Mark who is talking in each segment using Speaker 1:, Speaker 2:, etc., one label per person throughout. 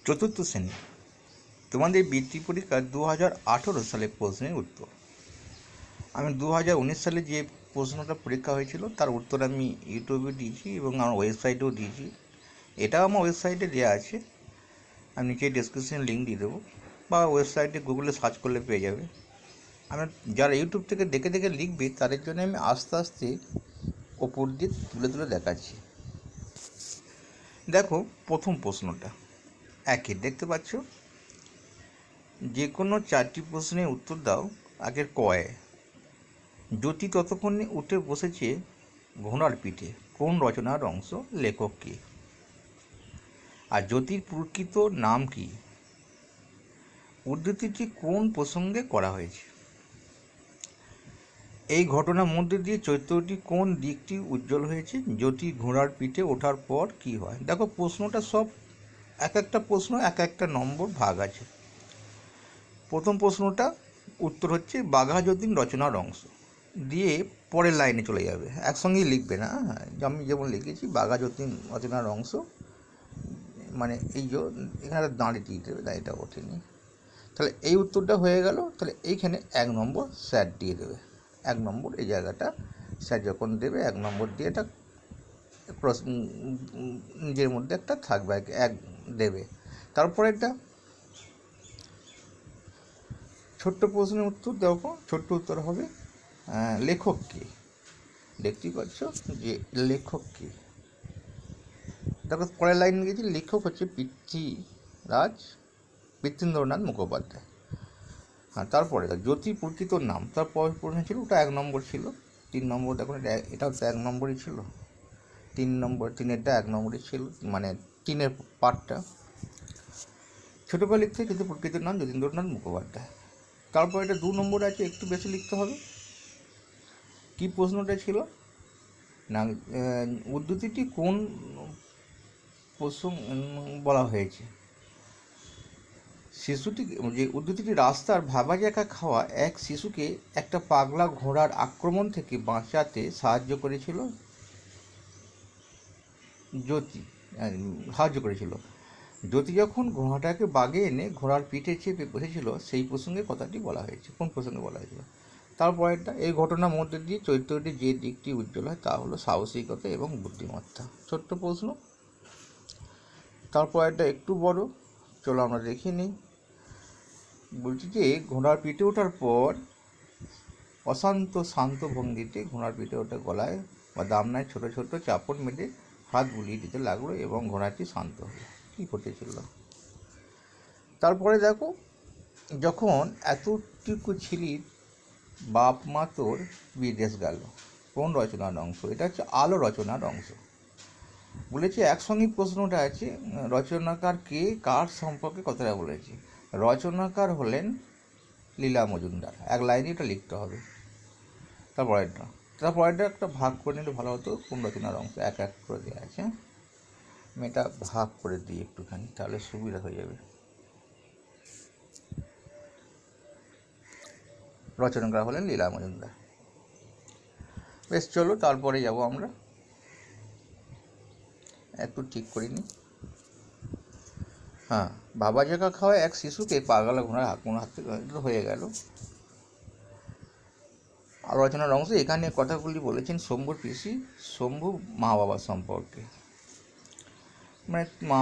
Speaker 1: চতুর্থ শ্রেণী তোমাদের বৃত্তি পরীক্ষার 2018 সালের প্রশ্নের উত্তর। আমি 2019 সালে যে প্রশ্নটা পরীক্ষা হয়েছিল তার উত্তর আমি ইউটিউবে দিয়েছি এবং আমার ওয়েবসাইটেও দিয়েছি। এটাও আমার ওয়েবসাইটে দেওয়া আছে, আমি নিচে ডেসক্রিপশনে লিঙ্ক দিয়ে দেবো, বা ওয়েবসাইটে গুগলে সার্চ করলে পেয়ে যাবে। আমি যারা ইউটিউব থেকে দেখে দেখে লিখবে তাদের জন্য আমি আস্তে আস্তে ওপর দিয়ে তুলে তুলে দেখাচ্ছি। দেখো, প্রথম প্রশ্নটা একে দেখতে পাচ্ছ, যে কোনো 4টি প্রশ্নের উত্তর দাও। আগের কয়ে জ্যোতি ততক্ষণে উঠে বসেছে ঘোড়ার পিঠে, কোন রচনার অংশ, লেখক কে? আর জ্যোতির প্রকৃত নাম কি? উদ্ধৃতিটি কোন প্রসঙ্গে করা হয়েছে? এই ঘটনার মধ্যে দিয়ে চরিত্রটি কোন দিকটি উজ্জ্বল হয়েছে? জ্যোতি ঘোড়ার পিঠে ওঠার পর কি হয়? দেখো, প্রশ্নটা সব এক একটা প্রশ্ন এক একটা নম্বর ভাগ আছে। প্রথম প্রশ্নটা উত্তর হচ্ছে বাঘা যতীন রচনার অংশ, দিয়ে পরের লাইনে চলে যাবে, একসঙ্গেই লিখবে না। আমি যেমন লিখেছি বাঘা যতীন রচনার অংশ, মানে এই যে এখানে দাঁড়িয়ে দিয়ে দেবে, দাঁড়িয়েটা ওঠেনি, তাহলে এই উত্তরটা হয়ে গেল। তাহলে এইখানে 1 নম্বর স্যার দিয়ে দেবে। 1 নম্বর এই জায়গাটা স্যার যখন দেবে 1 নম্বর দিয়ে এটা নিজের মধ্যে একটা থাকবে, 1 দেবে। তারপরে এটা ছোট্ট প্রশ্নের উত্তর দেখো, ছোট্ট উত্তর হবে লেখক কে? দেখতেই পাচ্ছ যে লেখক কে। দেখো পরের লাইন গেছি, লেখক হচ্ছে পৃথ্বীরেন্দ্রনাথ মুখোপাধ্যায়। হ্যাঁ, তারপরে জ্যোতি প্রকৃত নাম, তারপর প্রশ্ন ছিল ওটা 1 নম্বর ছিল। 3 নম্বর দেখুন, এটাও তো 1 নম্বরই ছিল। 3 নম্বর, 3-এরটা 1 নম্বরই ছিল, মানে 3-এর পার্টটা ছোটোবেলা লিখতে, কিন্তু প্রকৃত নাম যতীন্দ্রনাথ মুখোপাধ্যায়। তারপর এটা 2 নম্বর আছে, একটু বেশি লিখতে হবে। কি প্রশ্নটা ছিল না, উদ্ধৃতিটি কোন প্রসঙ্গ বলা হয়েছে? শিশুটি, যে উদ্ধৃতিটি রাস্তার ভাবা জায়গা খাওয়া এক শিশুকে একটা পাগলা ঘোড়ার আক্রমণ থেকে বাঁচাতে সাহায্য করেছিল জ্যোতি যখন ঘোড়াটাকে বাগে এনে ঘোড়ার পিঠে চেপে বসেছিল, সেই প্রসঙ্গে কথাটি বলা হয়েছে। কোন প্রসঙ্গে বলা হয়েছিল? তারপরেরটা, এই ঘটনার মধ্যে দিয়ে চরিত্রটি যে দিকটি উজ্জ্বল হয় তা হলো সাহসিকতা এবং বুদ্ধিমত্তা। ছোট্ট প্রশ্ন। তারপরেরটা একটু বড়, চলো আমরা দেখে নিই। বলছি যে ঘোড়ার পিঠে ওঠার পর শান্ত ভঙ্গিতে ঘোড়ার পিঠে ওঠে, গলায় বা দামনায় ছোট ছোট চাপড় মেরে হাত বুলিয়ে দিতে লাগলো এবং ঘোড়াটি শান্ত হলো। কী ঘটেছিল? তারপরে দেখো, যখন এতটুকু ছিলি বাপ মা তোর বিদেশ গেল, কোন রচনার অংশ? এটা হচ্ছে আলো রচনার অংশ। বলেছে একসঙ্গে প্রশ্নটা আছে, রচনাকার কে, কার সম্পর্কে কথাটা বলেছে। রচনাকার হলেন লীলা মজুমদার। 1 লাইনে এটা লিখতে হবে। তারপরেরটা একটা ভাগ করে নিলে ভালো হতো, কোন রচনার অংশ, 1 করে দেওয়া আছে। আমি এটা ভাগ করে দিই একটুখানি, তাহলে সুবিধা হয়ে যাবে। রচনাকার হলেন লীলা মজুমদার। বেশ, চলো তারপরে যাব আমরা, একটু ঠিক করিনি। হ্যাঁ, বাবা জায়গা খাওয়া এক শিশুকে পাগলা ঘোড়ার আক্রমণ হাত থেকে হয়ে গেল। আর রচনার অংশ, এখানে কথাগুলি বলেছেন শম্ভুর পিসি, শম্ভু মা বাবার সম্পর্কে, মানে মা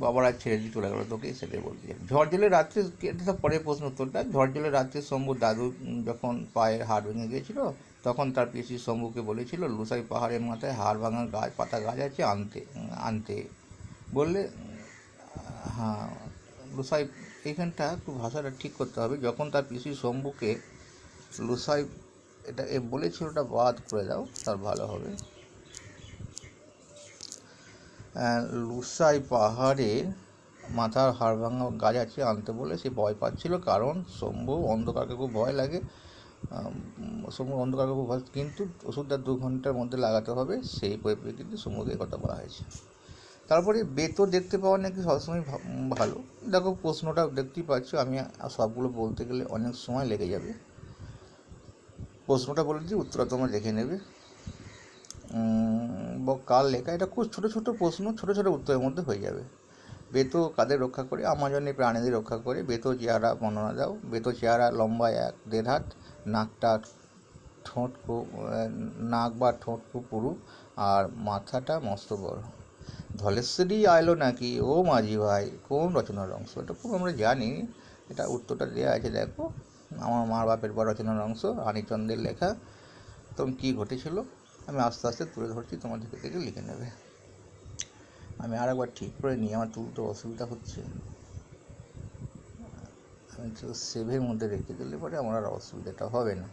Speaker 1: বাবারা ছেড়ে দিয়ে চলে গেল তোকে, সেটাই বলতে চাই। ঝড় জলের রাত্রে, এটা পরের প্রশ্ন উত্তরটা। ঝড় জলের রাত্রে শম্ভুর দাদু যখন পায়ের হাড় ভেঙে গিয়েছিল, তখন তার পিসি শম্ভুকে বলেছিল লুসাই পাহাড়ের মাথায় হাড় ভাঙা গাছ, পাতা গাছ আছে, আনতে বললে। হ্যাঁ, লুসাই, এইখানটা একটু ভাষাটা ঠিক করতে হবে। যখন তার পিসি শম্ভুকে লুসাই এটা বলেছিল, ওটা বাদ করে দাও, তার ভালো হবে। লুসাই পাহাড়ের মাথার হাড় ভাঙা গাছ আছে আনতে বলে সে ভয় পাচ্ছিল, কারণ শম্ভু অন্ধকারকে খুব ভয় লাগে। অন্ধকারকে খুব ভয়, কিন্তু ওষুধটা 2 ঘন্টার মধ্যে লাগাতে হবে, সেই পরিপ্রেক্ষিতে শম্ভুকে কথা বলা হয়েছে। তারপরে বেতো দেখতে পাওয়া নাকি সবসময় ভালো। দেখো, প্রশ্নটা দেখতেই পাচ্ছ, আমি সবগুলো বলতে গেলে অনেক সময় লেগে যাবে। প্রশ্নটা বলে দিই, উত্তরটা তোমরা দেখে নেবে। কার লেখা? এটা খুব ছোটো ছোটো প্রশ্ন, ছোটো ছোটো উত্তরের মধ্যে হয়ে যাবে। বেতো কাদের রক্ষা করে? আমার জন্য প্রাণীদের রক্ষা করে। বেতো চেহারা বর্ণনা দাও। বেতো চেহারা লম্বা 1-1.5 হাত, নাকটা ঠোঁট খুব নাক বা ঠোঁট খুব পুরু, আর মাথাটা মস্ত বড়। ধলেশ্বরী আইলো নাকি ও মাঝি ভাই, কোন রচনার অংশ? এটা খুব আমরা জানি, এটা উত্তরটা দেওয়া আছে, দেখো। আমার মার বাপের পর রচনার অংশ, রানীচন্দ্রের লেখা। তখন কী ঘটেছিল আমি আস্তে আস্তে তুলে ধরছি, তোমাদেরকে দেখে লিখে নেবে। আমি আর একবার ঠিক করে নিই, আমার তুলতে অসুবিধা হচ্ছে। আমি তো সেভের মধ্যে রেখে দিলে পরে আমার আর অসুবিধাটা হবে না।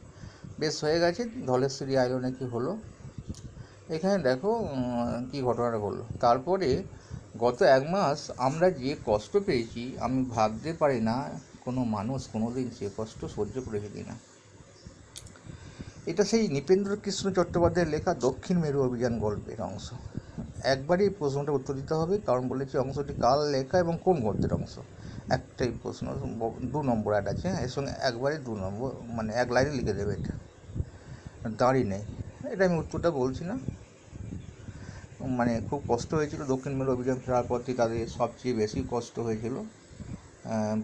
Speaker 1: বেশ, হয়ে গেছে। ধলেশ্বরী আইলো নাকি হলো। এখানে দেখো কি ঘটনাটা হলো। তারপরে গত 1 মাস আমরা যে কষ্ট পেয়েছি, আমি ভাবতে পারি না কোনো মানুষ কোনোদিন সে কষ্ট সহ্য করেছে কিনা। এটা সেই নৃপেন্দ্রকৃষ্ণ চট্টোপাধ্যায়ের লেখা দক্ষিণ মেরু অভিযান গল্পের অংশ। একবারই প্রশ্নটা উত্তর দিতে হবে, কারণ বলেছি অংশটি কার লেখা এবং কোন গদ্যের অংশ। একটাই প্রশ্ন, 2 নম্বর অ্যাড আছে। এর সঙ্গে একবারে 2 নম্বর, মানে 1 লাইনে লিখে দেবে। এটা দাঁড়িয়ে নেই, এটা আমি উত্তরটা বলছি না। মানে খুব কষ্ট হয়েছিল দক্ষিণ মেরু অভিযান ফেরার পর থেকে, তাদের সবচেয়ে বেশি কষ্ট হয়েছিল।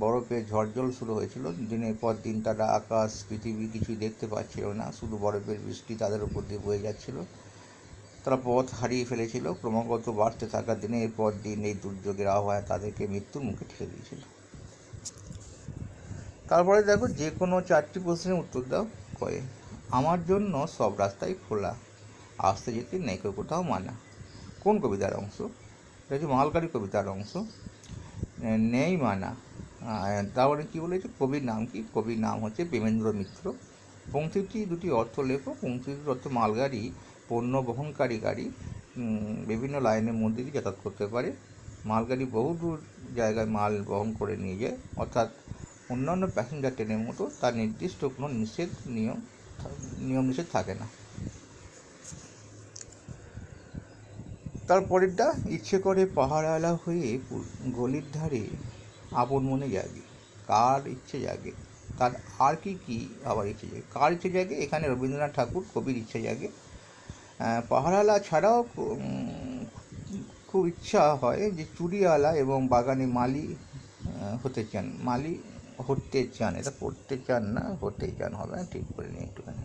Speaker 1: বরফে ঝড়জল শুরু হয়েছিল, দিনের পর দিন তারা আকাশ পৃথিবী কিছুই দেখতে পাচ্ছিল না, শুধু বরফের বৃষ্টি তাদের উপর দিয়ে বয়ে যাচ্ছিল। তারা পথ হারিয়ে ফেলেছিল। ক্রমাগত বাড়তে থাকা দিনের পর দিন এই দুর্যোগের আবহাওয়া তাদেরকে মৃত্যুর মুখে ঠেলে দিয়েছিল। তারপরে দেখো, যে কোনো 4টি প্রশ্নের উত্তর দাও। কয়ে আমার জন্য সব রাস্তাই খোলা, আসতে যেতে নেই কোথাও মানা। কোন কবিতার অংশ? এটা হচ্ছে মালকারী কবিতার অংশ। নেই মানা। তারপরে কী বলেছে? কবির নাম কি? কবির নাম হচ্ছে প্রেমেন্দ্র মিত্র। পংক্তিটি 2টি অর্থ লেখো। পংক্তিটির অর্থ মালগাড়ি, পণ্য বহনকারী গাড়ি, বিভিন্ন লাইনের মধ্যে দিয়ে যাতায়াত করতে পারে। মালগাড়ি বহু দূর জায়গায় মাল বহন করে নিয়ে যায়, অর্থাৎ অন্যান্য প্যাসেঞ্জার ট্রেনের মতো তার নির্দিষ্ট কোনো নিয়ম নিষেধ থাকে না। তারপরেরটা, ইচ্ছে করে পাহাড়ালা হয়ে গলির ধারে আপন মনে জাগে। কার ইচ্ছে জাগে? তার আর কি আবার ইচ্ছে জাগে? কার ইচ্ছে জাগে? এখানে রবীন্দ্রনাথ ঠাকুর কবির ইচ্ছে জাগে। পাহাড়ালা ছাড়াও খুব ইচ্ছা হয় যে চুড়িওয়ালা এবং বাগানে মালি হতে চান। মালি হতে চান, এটা পড়তে চান না, হতে চান হবে না, ঠিক করে নিই একটুখানি,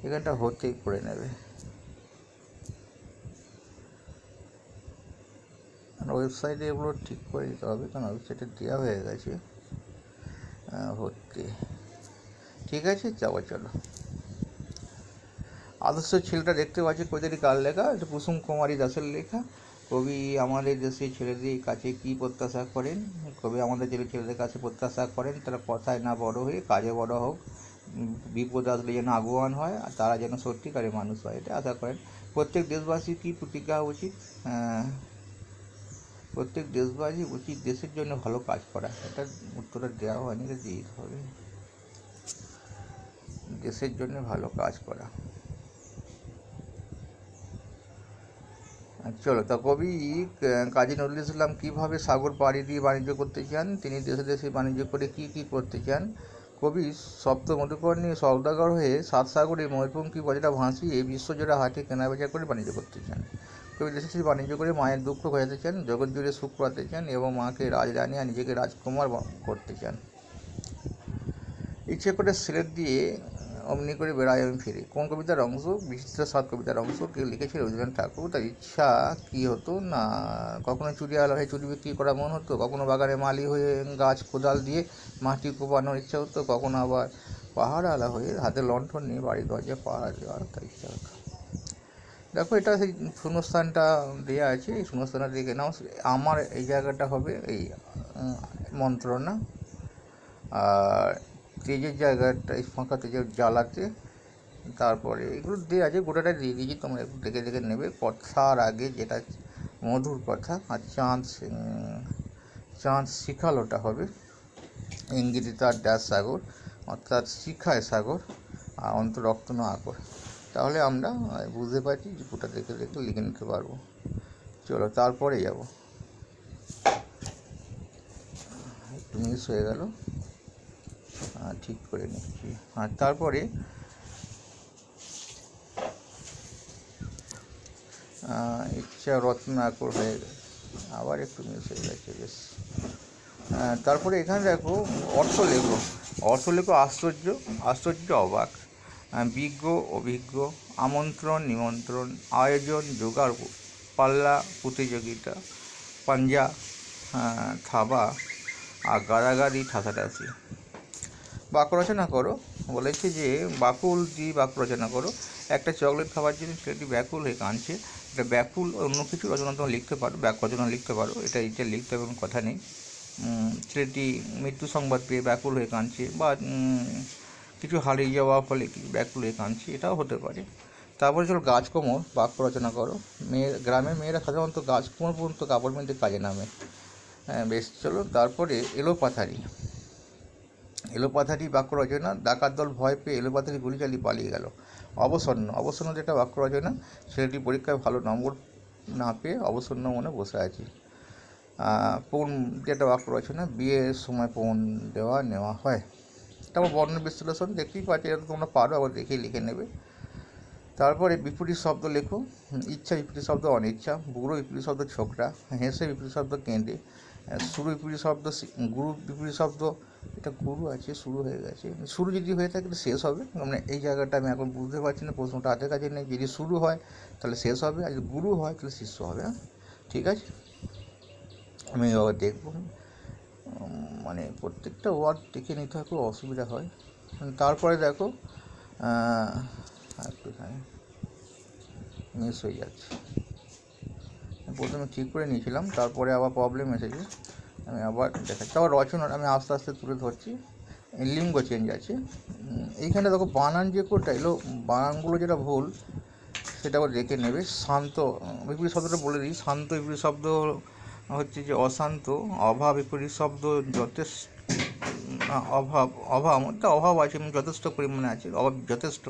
Speaker 1: এখানটা হতে করে নেবে। ওয়েবসাইটে এগুলো ঠিক করে দিতে হবে, কারণ ওয়েবসাইটে দেওয়া হয়ে গেছে। হতে, ঠিক আছে, যাবো, চলো। আদর্শ ছেলেটা দেখতে পাচ্ছি, কবিতাটি কার লেখা? এটা কুসুম কুমারী দাসের লেখা। কবি আমাদের দেশে ছেলেদের কাছে কি প্রত্যাশা করেন? কবি আমাদের ছেলেদের কাছে প্রত্যাশা করেন তারা কথায় না বড় হয়ে কাজে বড় হোক, বিপদ আসলে যেন আগুয়ান হয়, আর তারা যেন সত্যিকারে মানুষ হয়, এটা আশা করেন। প্রত্যেক দেশবাসীর কী প্রতিজ্ঞা উচিত? প্রত্যেক দেশবাসী উচিত দেশের জন্য ভালো কাজ করা। এটা উত্তরটা দেওয়া হয়নি, এটা দিতে হবে। দেশের জন্য ভালো কাজ করা। চলো, তা কবি কাজী নজরুল ইসলাম কীভাবে সাগর পাড়ি দিয়ে বাণিজ্য করতে চান? তিনি দেশে দেশে বাণিজ্য করে কী করতে চান? কবি সপ্ত মধুকর্ণী সওদাগর হয়ে 7 সাগরে ময়ূরপঙ্খী বজরা ভাসিয়ে বিশ্বজোড়া হাটে কেনাবেচা করে বাণিজ্য করতে চান। কবি দেশে দেশে বাণিজ্য করে মায়ের দুঃখ ঘোচাতে চান, জগৎ জুড়ে সুখ করাতে চান এবং মাকে রাজরানী আর নিজেকে রাজকুমার করতে চান। ইচ্ছে করে সিলেট দিয়ে অমনি করে বেড়াই আমি ফিরে। কোন কবিতার অংশ? বিচিত্র স্বাদ কবিতার অংশ। কেউ লিখেছিল রবীন্দ্রনাথ ঠাকুর। তার ইচ্ছা কি হতো না, কখনো চুড়িওয়ালা হয়ে চুড়ি বিক্রি করা মন হতো, কখনো বাগানে মালি হয়ে গাছ কোদাল দিয়ে মাটি কোপানোর ইচ্ছা হতো, কখনো আবার পাহাড়ওয়ালা হয়ে হাতে লণ্ঠন নিয়ে বাড়ির দরজায় পাহারা দেওয়ার তার ইচ্ছা হতো। দেখো, এটা সেই শূন্যস্থানটা দেওয়া আছে, এই শূন্যস্থানটা দেখে নাও। আমার এই জায়গাটা হবে এই মন্ত্রণা, আর তেজের জায়গাটা এই ফাঁকা তেজের জ্বালাতে। তারপরে এগুলো দিয়ে আছে, গোটাটা দিয়ে দিয়েছি, তোমরা একটু দেখে দেখে নেবে। কথার আগে যেটা মধুর কথা, আর চাঁদ শিখালোটা হবে। ইঙ্গিতে তার ড্যাশ সাগর, অর্থাৎ শিখায় সাগর, আর অন্ত রক্ত না আকর। তাহলে আমরা বুঝতে পারছি যে গোটা দেখে দেখে লিখে নিতে পারবো। চলো, তারপরে যাব। একটু মিস হয়ে গেল, ঠিক করে নিচ্ছি। আর তারপরে ইচ্ছা রত্নাকর হয়ে গেছে। আবার একটু মিস হয়ে গেছে, বেশ। তারপরে এখানে দেখো অর্থ লেখো। অর্থ লেখো আশ্চর্য, আশ্চর্য অবাক, বিজ্ঞ অভিজ্ঞ, আমন্ত্রণ নিমন্ত্রণ, আয়োজন জোগাড়, পাল্লা প্রতিযোগিতা, পাঞ্জা থাবা, আর গাড়াগাড়ি ঠাসাঠাসি। বাক্য রচনা করো। বলেছে যে বাকুল দিয়ে বাক্য রচনা করো। একটা চকলেট খাবার জন্য ছেলেটি ব্যাকুল হয়ে কাঁদছে। এটা ব্যাকুল অন্য কিছু রচনা তোমরা লিখতে পারো, বাক্য রচনা লিখতে পারো, এটা লিখতে হবে কোনো কথা নেই। ছেলেটি মৃত্যু সংবাদ পেয়ে ব্যাকুল হয়ে কাঁদছে, বা কিছু হারিয়ে যাওয়ার ফলে ব্যাকুল হয়ে কাঁদছে, এটাও হতে পারে। তারপরে চলো গাছ কোমর, বাক্য রচনা করো। গ্রামের মেয়েরা সাধারণত গাছ কোমর পর্যন্ত কাপড় মেলতে কাজে নামে। বেশ, চলো। তারপরে এলোপাথারি, এলোপাথারি বাক্য রচনা। ডাকাত দল ভয় পেয়ে এলোপাথারি গুলি চালিয়ে পালিয়ে গেল। অবসন্ন, অবসন্ন যেটা বাক্য রচনা। ছেলেটি পরীক্ষায় ভালো নম্বর না পেয়ে অবসন্ন মনে বসে আছে। পণ যেটা বাক্য রচনা। বিয়ের সময় পণ দেওয়া নেওয়া হয়। তারপর বর্ণ বিশ্লেষণ, দেখতেই পাচ্ছি, এটা তোমরা পারো, আবার দেখেই লিখে নেবে। তারপরে বিপরীত শব্দ লেখো। ইচ্ছা বিপরীত শব্দ অনিচ্ছা, বুড়ো বিপরীত শব্দ ছোকরা, হেসে বিপরীত শব্দ কেঁদে, শুরু বিপরীত শব্দ গুরু বিপরীত শব্দ, এটা গুরু আছে, শুরু হয়ে গেছে। শুরু যদি হয়ে থাকে তো শেষ হবে, মানে এই জায়গাটা আমি এখন বুঝতে পারছি না, প্রশ্নটা হাতের কাছে নেই। যদি শুরু হয় তাহলে শেষ হবে, আর যদি গুরু হয় তাহলে শিষ্য হবে। ঠিক আছে, আমি আবার দেখব, মানে প্রত্যেকটা ওয়ার্ড দেখে নিতে হয়, খুব অসুবিধা হয়। তারপরে দেখো একটুখানি মিস হয়ে যাচ্ছে, প্রথমে ঠিক করে নিয়েছিলাম, তারপরে আবার প্রবলেম এসেছে, আমি আবার দেখাচ্ছি। আবার রচনা আমি আস্তে আস্তে তুলে ধরছি। লিঙ্গ চেঞ্জ আছে এইখানে, দেখো বানান যে কোটা এলো, বানানগুলো যেটা ভুল সেটা আবার দেখে নেবে। শান্ত বিপরীত শব্দটা বলে দিই। শান্ত বিপরীত শব্দ হচ্ছে যে অশান্ত। অভাব বিপরীত শব্দ যথেষ্ট, অভাব, অভাব অভাব আছে, যথেষ্ট পরিমাণে আছে, অভাব যথেষ্ট।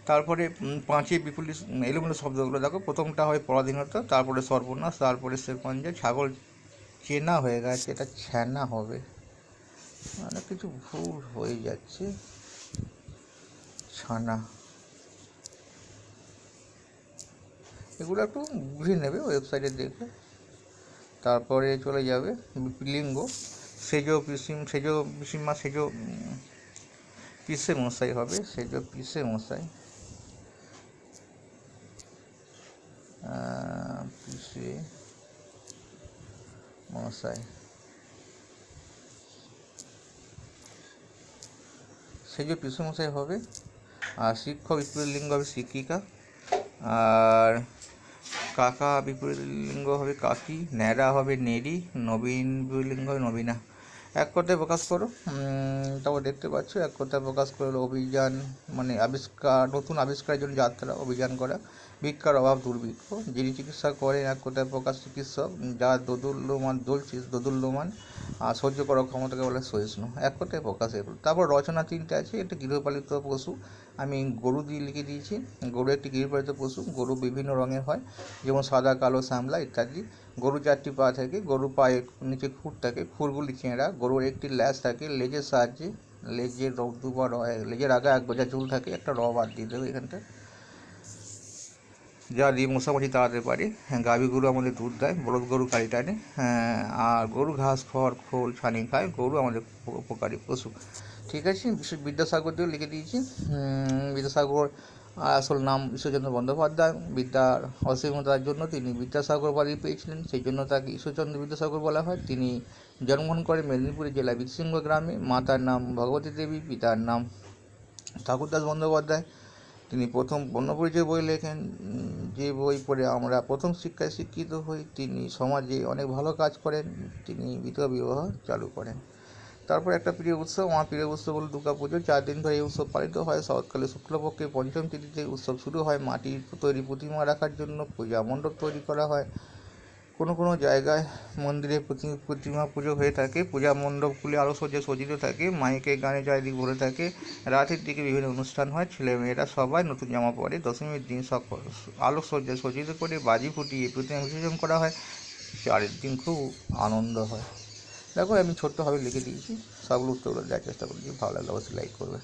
Speaker 1: তারপরে পাঁচে বিপরীত এলোমেলো শব্দগুলো দেখো। প্রথমটা হয় পরাধীনতা, তারপরে সর্বনাশ, তারপরে শেরপঞ্জা। ছাগল চেনা হয়ে গেছে, এটা ছ্যানা হবে, মানে কিছু ভুল হয়ে যাচ্ছে, ছানা। এগুলো একটু বুঝে নেবে ওয়েবসাইটে দেখে। তারপরে চলে যাবে লিঙ্গ। সেজো পিসিমা, সেজো পিসে মশাই হবে, সেজো পিসে মশাই, পিসে মশাই, সেজো পিসে মশাই হবে। আর শিক্ষক বিপরীত লিঙ্গ হবে শিক্ষিকা। আর কাকা বিপরীত লিঙ্গ হবে কাকি। ন্যাড়া হবে নেড়ি। নবীন বিপরীত লিঙ্গ হবে নবীনা। এক কথায় প্রকাশ করো। তারপর দেখতে পাচ্ছ এক কথায় প্রকাশ করে অভিযান, মানে আবিষ্কার, নতুন আবিষ্কারের জন্য যাত্রা, অভিযান করা। ভিক্ষার অভাব দুর্ভিক্ষ। যিনি চিকিৎসা করেন এক কথায় প্রকাশ চিকিৎসক। যা দোদুল্যমান আর সহ্য করার ক্ষমতাকে বলে সহিষ্ণু। এক কথায় প্রকাশ এগুলো। তারপর রচনা তিনটে আছে। একটা গৃহপালিত পশু, আমি গরু দিয়ে লিখে দিয়েছি। গরু একটি গৃহপালিত পশু। গরু বিভিন্ন রঙের হয়, যেমন সাদা, কালো, শ্যামলা ইত্যাদি। গরু 4টি পা থাকে। গরু পায়ে নিচে খুর থাকে, খুরগুলি চেঁড়া। গরুর একটি ল্যাজ থাকে, লেজের সাহায্যে, লেজের দুবার, লেজের আগে এক বোঝা চুল থাকে। একটা র বাদ দিয়ে দেবে এখানটা, যা দিয়ে মশামাছি তাড়াতে পারে। গাভী গরু আমাদের দুধ দেয়, বলদ গরু কালি টানে। আর গরু ঘাস, খড়, খোল, ছানি খায়। গরু আমাদের উপকারী পশু। ঠিক আছে, বিদ্যাসাগর দিয়ে লিখে দিয়েছি। বিদ্যাসাগর আসল নাম ঈশ্বরচন্দ্র বন্দ্যোপাধ্যায়। বিদ্যার অসীমতার জন্য তিনি বিদ্যাসাগর উপাধি পেয়েছিলেন, সেই জন্য তাকে ঈশ্বরচন্দ্র বিদ্যাসাগর বলা হয়। তিনি জন্মগ্রহণ করেন মেদিনীপুর জেলার বীরসিংহ গ্রামে। মাতার নাম ভগবতী দেবী, পিতার নাম ঠাকুরদাস বন্দ্যোপাধ্যায়। তিনি প্রথম বর্ণপরিচয় বই লেখেন, যে বই পড়ে আমরা প্রথম শিক্ষায় শিক্ষিত হই। তিনি সমাজে অনেক ভালো কাজ করেন। তিনি বিধবা বিবাহ চালু করেন। তারপর একটা প্রিয় উৎসব, আমার প্রিয় উৎসব হল দুর্গা পুজো। 4 দিন ধরে এই উৎসব পালিত হয়। শরৎকালে শুক্লপক্ষে পঞ্চম তিথিতে উৎসব শুরু হয়। মাটির তৈরি প্রতিমা রাখার জন্য পূজা মণ্ডপ তৈরি করা হয়। কোনো কোনো জায়গায় মন্দিরে প্রতিমা পুজো হয়ে থাকে। পূজা মণ্ডপগুলি আলোকসজ্জায় সজ্জিত থাকে। মাইকে গানে চারিদিক ভরে থাকে। রাতের দিকে বিভিন্ন অনুষ্ঠান হয়। ছেলেমেয়েরা সবাই নতুন জামা পরে। দশমীর দিন সকল আলোকসজ্জায় সজ্জিত করে বাজি ফুটিয়ে প্রতিমা বিসর্জন করা হয়। 4 দিন খুব আনন্দ হয়। দেখো আমি ছোট্টভাবে লিখে দিয়েছি, সবগুলো উত্তরগুলো দেওয়ার চেষ্টা করছি। ভালো লাগলে অবশ্যই লাইক করবে।